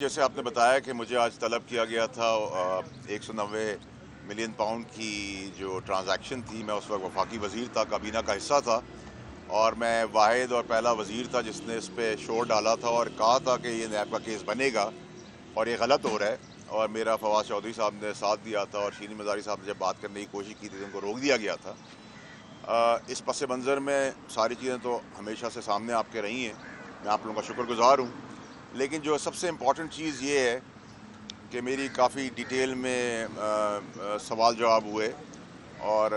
जैसे आपने बताया कि मुझे आज तलब किया गया था 190 मिलियन पाउंड की जो ट्रांजैक्शन थी। मैं उस वक्त वफाकी वज़ीर था, काबीना का हिस्सा था, और मैं वाहिद और पहला वज़ीर था जिसने इस पर शोर डाला था और कहा था कि ये नैब का केस बनेगा और ये गलत हो रहा है। और मेरा फवाद चौधरी साहब ने साथ दिया था और शीनी मज़ारी साहब ने जब बात करने की कोशिश की थी तो उनको रोक दिया गया था। इस पस मंज़र में सारी चीज़ें तो हमेशा से सामने आपके रही हैं, मैं आप लोगों का शुक्रगुज़ार हूँ। लेकिन जो सबसे इम्पॉर्टेंट चीज़ ये है कि मेरी काफ़ी डिटेल में सवाल जवाब हुए, और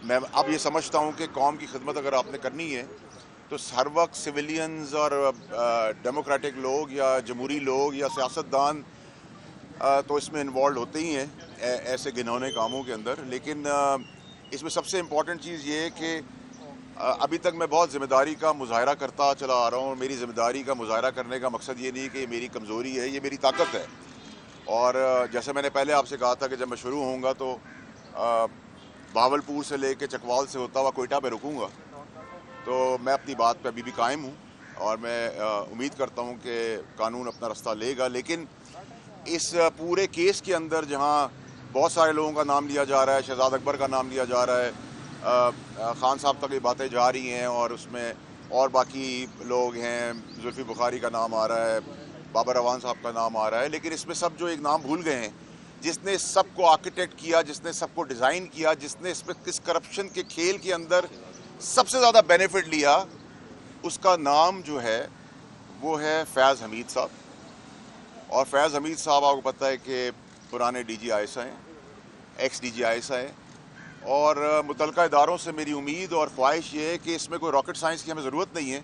मैं अब ये समझता हूँ कि कौम की खिदमत अगर आपने करनी है तो हर वक्त सिविलियंस और डेमोक्रेटिक लोग या जमहूरी लोग या सियासतदान तो इसमें इन्वॉल्व होते ही हैं ऐसे घिनौने कामों के अंदर। लेकिन इसमें सबसे इम्पॉर्टेंट चीज़ ये है कि अभी तक मैं बहुत ज़िम्मेदारी का मुजाहरा करता चला आ रहा हूँ। मेरी ज़िम्मेदारी का मुजाहरा करने का मकसद ये नहीं कि ये मेरी कमज़ोरी है, ये मेरी ताकत है। और जैसे मैंने पहले आपसे कहा था कि जब मैं शुरू होऊंगा तो बहावलपुर से लेके चकवाल से होता हुआ कोयटा पे रुकूंगा। तो मैं अपनी बात पे अभी भी कायम हूँ और मैं उम्मीद करता हूँ कि कानून अपना रास्ता लेगा। लेकिन इस पूरे केस के अंदर जहाँ बहुत सारे लोगों का नाम लिया जा रहा है, शहजाद अकबर का नाम लिया जा रहा है, ख़ान साहब तक ये बातें जा रही हैं, और उसमें और बाकी लोग हैं, जुल्फ़ी बुखारी का नाम आ रहा है, बाबर अवान साहब का नाम आ रहा है। लेकिन इसमें सब जो एक नाम भूल गए हैं, जिसने सबको आर्किटेक्ट किया, जिसने सबको डिज़ाइन किया, जिसने इसमें इस करप्शन के खेल के अंदर सबसे ज़्यादा बेनिफिट लिया, उसका नाम जो है वो है फैज़ हमीद साहब। और फैज़ हमीद साहब आपको पता है कि पुराने DG आईएसआई हैं, एक्स DG आईएसआई हैं, और मुतल्लिका इदारों से मेरी उम्मीद और ख्वाहिश ये है कि इसमें कोई रॉकेट साइंस की हमें ज़रूरत नहीं है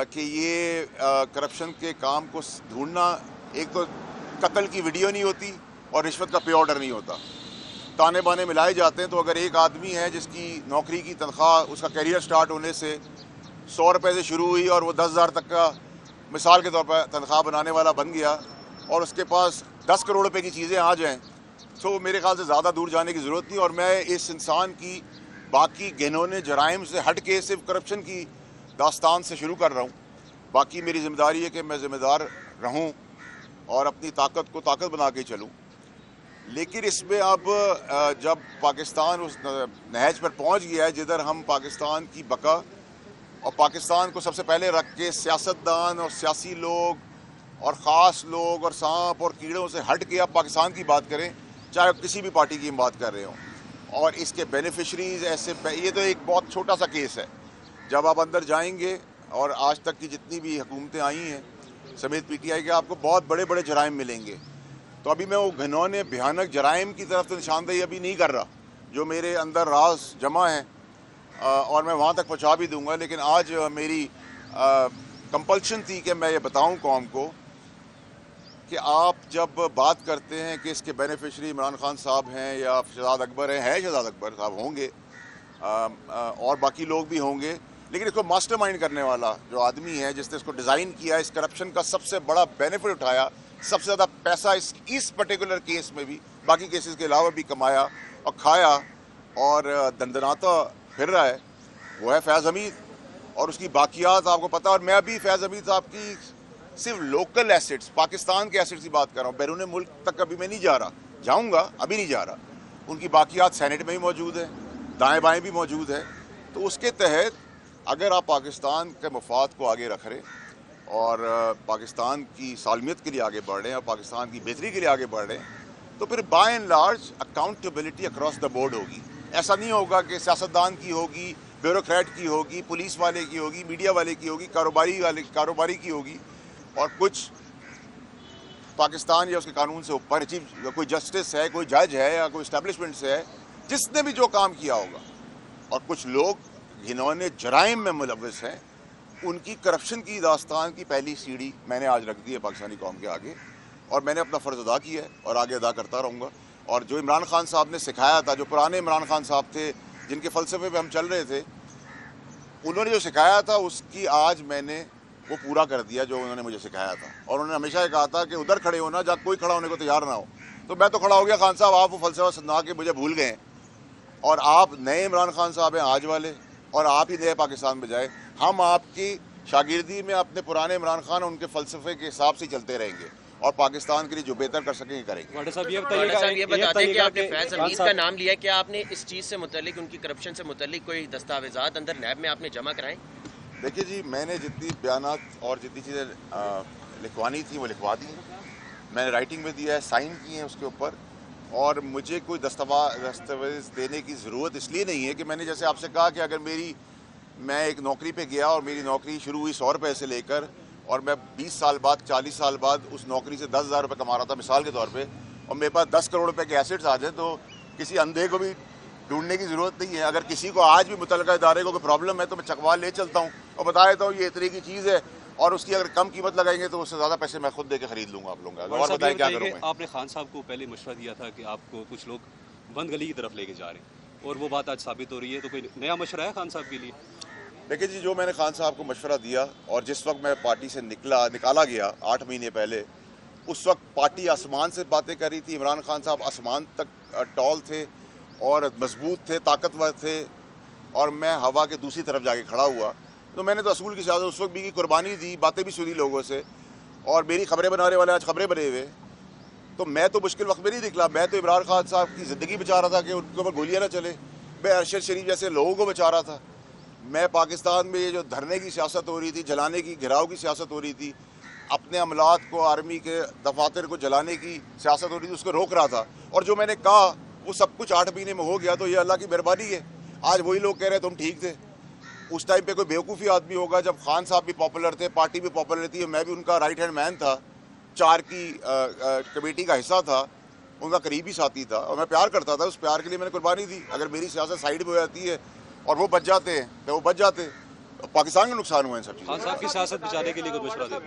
कि ये करप्शन के काम को ढूंढना। एक तो कत्ल की वीडियो नहीं होती और रिश्वत का पे ऑर्डर नहीं होता, ताने बाने मिलाए जाते हैं। तो अगर एक आदमी है जिसकी नौकरी की तनख्वाह उसका करियर स्टार्ट होने से 100 रुपये से शुरू हुई और वो 10,000 तक का मिसाल के तौर पर तनख्वाह बनाने वाला बन गया, और उसके पास 10 करोड़ रुपए की चीज़ें आ जाएं, तो मेरे ख्याल से ज़्यादा दूर जाने की ज़रूरत नहीं। और मैं इस इंसान की बाकी घिनौने जराइम से हट के सिर्फ करप्शन की दास्तान से शुरू कर रहा हूँ। बाकी मेरी ज़िम्मेदारी है कि मैं ज़िम्मेदार रहूँ और अपनी ताकत को ताकत बना के चलूँ। लेकिन इसमें अब जब पाकिस्तान उस नहज पर पहुँच गया है जिधर हम पाकिस्तान की बका और पाकिस्तान को सबसे पहले रख के सियासतदान और सियासी लोग और ख़ास लोग और सांप और कीड़ों से हट के अब पाकिस्तान की बात करें, चाहे किसी भी पार्टी की हम बात कर रहे हों, और इसके बेनिफिशरीज़ ऐसे, ये तो एक बहुत छोटा सा केस है। जब आप अंदर जाएंगे और आज तक की जितनी भी हुकूमतें आई हैं समेत PTI के, आपको बहुत बड़े बड़े जराइम मिलेंगे। तो अभी मैं वो घिनौने भयानक जराइम की तरफ तो निशानदेही अभी नहीं कर रहा, जो मेरे अंदर राज जमा है और मैं वहाँ तक पहुँचा भी दूँगा। लेकिन आज मेरी कंपल्शन थी कि मैं ये बताऊँ कौम को कि आप जब बात करते हैं कि इसके बेनिफिशरी इमरान खान साहब हैं या शहजाद अकबर हैं, शहजाद अकबर साहब होंगे और बाकी लोग भी होंगे, लेकिन इसको मास्टरमाइंड करने वाला जो आदमी है जिसने इसको डिज़ाइन किया, इस करप्शन का सबसे बड़ा बेनिफिट उठाया, सबसे ज़्यादा पैसा इस पर्टिकुलर केस में भी, बाकी केसेस के अलावा भी कमाया और खाया और दंदनाता फिर रहा है, वो है फैज़ हमीद। और उसकी बाकियात आपको पता। और मैं भी फैज़ हमीद साहब की सिर्फ लोकल एसेट्स, पाकिस्तान के एसेट्स की बात कर रहा हूँ, बैरून मुल्क तक अभी मैं नहीं जा रहा, जाऊँगा, अभी नहीं जा रहा। उनकी बाकियात सेनेट में भी मौजूद है, दाएँ बाएँ भी मौजूद है। तो उसके तहत अगर आप पाकिस्तान के मफाद को आगे रख रहे और पाकिस्तान की सालमियत के लिए आगे बढ़ रहे हैं और पाकिस्तान की बेहतरी के लिए आगे बढ़ रहे हैं, तो फिर by and large accountability across the board होगी। ऐसा नहीं होगा कि सियासतदान की होगी, ब्यूरोक्रेट की होगी, पुलिस वाले की होगी, मीडिया वाले की होगी, कारोबारी की होगी, और कुछ पाकिस्तान या उसके कानून से ऊपर चीफ कोई जस्टिस है, कोई जज है या कोई इस्टेब्लिशमेंट से है जिसने भी जो काम किया होगा, और कुछ लोग घिनौने जराइम में मुलव्वस हैं, उनकी करप्शन की दास्तान की पहली सीढ़ी मैंने आज रख दी है पाकिस्तानी कौम के आगे, और मैंने अपना फ़र्ज़ अदा किया है और आगे अदा करता रहूँगा। और जो इमरान खान साहब ने सिखाया था, जो पुराने इमरान खान साहब थे जिनके फ़लसफ़े पे हम चल रहे थे, उन्होंने जो सिखाया था उसकी आज मैंने वो पूरा कर दिया जो उन्होंने मुझे सिखाया था। और उन्होंने हमेशा ये कहा था कि उधर खड़े होना जहाँ कोई खड़ा होने को तैयार ना हो। तो मैं तो खड़ा हो गया। खान साहब, आप वो फ़लसफ़ा सुना के मुझे भूल गए, और आप नए इमरान खान साहब हैं आज वाले, और आप ही नए पाकिस्तान में जाए। हम आपकी شاگردی میں اپنے پرانے عمران خان ان کے فلسفے کے حساب سے چلتے رہیں گے اور پاکستان کے لیے جو بہتر کر سکیں گے کریں گے۔ صاحب یہ بتا دیں کہ آپ نے فیض حمید کا نام لیا، کیا آپ نے اس چیز سے متعلق، ان کی کرپشن سے متعلق کوئی دستاویزات اندر نیب میں آپ نے جمع کرائیں؟ دیکھیے جی، میں نے جتنی بیانات اور جتنی چیزیں لکھوانی تھیں وہ لکھوا دی ہیں، میں نے رائٹنگ میں دیا ہے، سائن کیے ہیں اس کے اوپر، اور مجھے کوئی دستاویز دینے کی ضرورت اس لیے نہیں ہے کہ میں نے جیسے آپ سے کہا کہ اگر میں ایک نوکری پہ گیا اور میری نوکری شروع ہوئی 100 روپے سے لے کر، اور میں 20 سال بعد 40 سال بعد اس نوکری سے 10,000 روپے کما رہا تھا مثال کے طور پہ، اور میرے پاس 10 کروڑ روپے کے ایسٹس آ جائیں، تو کسی اندھے کو بھی ڈھونڈنے کی ضرورت نہیں ہے۔ اگر کسی کو آج بھی متعلقہ ادارے کو کوئی پرابلم ہے تو میں چکوا لے چلتا ہوں اور بتا دیتا ہوں یہ اتنے کی چیز ہے، اور اس کی اگر کم قیمت لگائیں گے تو اس سے زیادہ پیسے میں خود دے کے خرید لوں گا آپ لوگوں کا۔ اور بتائیں کیا کروں میں؟ آپ نے خان صاحب کو پہلے مشورہ دیا تھا کہ آپ کو کچھ لوگ بند گلی کی طرف لے کے جا رہے ہیں، اور وہ بات آج ثابت ہو رہی ہے، تو کوئی نیا مشورہ ہے خان صاحب کے لیے؟ دیکھیے جی، جو میں نے خان صاحب کو مشورہ دیا اور جس وقت میں پارٹی سے نکالا گیا 8 مہینے پہلے، اس وقت پارٹی آسمان سے باتیں کر رہی تھی، عمران خان صاحب آسمان تک ٹال تھے اور مضبوط تھے، طاقتور تھے، اور میں ہوا کے دوسری طرف جا کے کھڑا ہوا۔ تو میں نے تو اصول کی سیاست اس وقت بھی کی، قربانی دی، باتیں بھی سنی لوگوں سے، اور میری خبریں بنانے والے آج خبریں بنے ہوئے۔ تو میں تو مشکل وقت میں نہیں نکلا، میں تو عمران خان صاحب کی زندگی بچا رہا تھا کہ ان کے اوپر گولیاں نہ چلے، میں ارشد شریف جیسے لوگوں کو بچا رہا تھا۔ میں پاکستان میں یہ جو دھرنے کی سیاست ہو رہی تھی، جلانے کی، گھراؤ کی سیاست ہو رہی تھی، اپنے عملات کو، آرمی کے دفاتر کو جلانے کی سیاست ہو رہی تھی، اس کو روک رہا تھا، اور جو میں نے کہا وہ سب کچھ 8 مہینے میں ہو گیا، تو یہ اللہ کی مہربانی ہے۔ آج وہی لوگ کہہ رہے تم ٹھیک تھے۔ اس ٹائم پہ کوئی بیوقوفی آدمی ہوگا جب خان صاحب بھی پاپولر تھے، پارٹی بھی پاپولر تھی، میں بھی ان کا رائٹ ہینڈ مین تھا، 4 کی کمیٹی کا حصہ تھا، ان کا قریبی ساتھی تھا، اور میں پیار کرتا تھا، اس پیار کے لیے میں نے قربانی دی۔ اگر میری سیاست سائیڈ میں ہو جاتی ہے اور وہ بچ جاتے ہیں تو وہ بچ جاتے، پاکستان کا نقصان ہوا ان سب چیزوں۔ خان صاحب کی سیاست بچانے کے لیے کوئی مشورہ دیں؟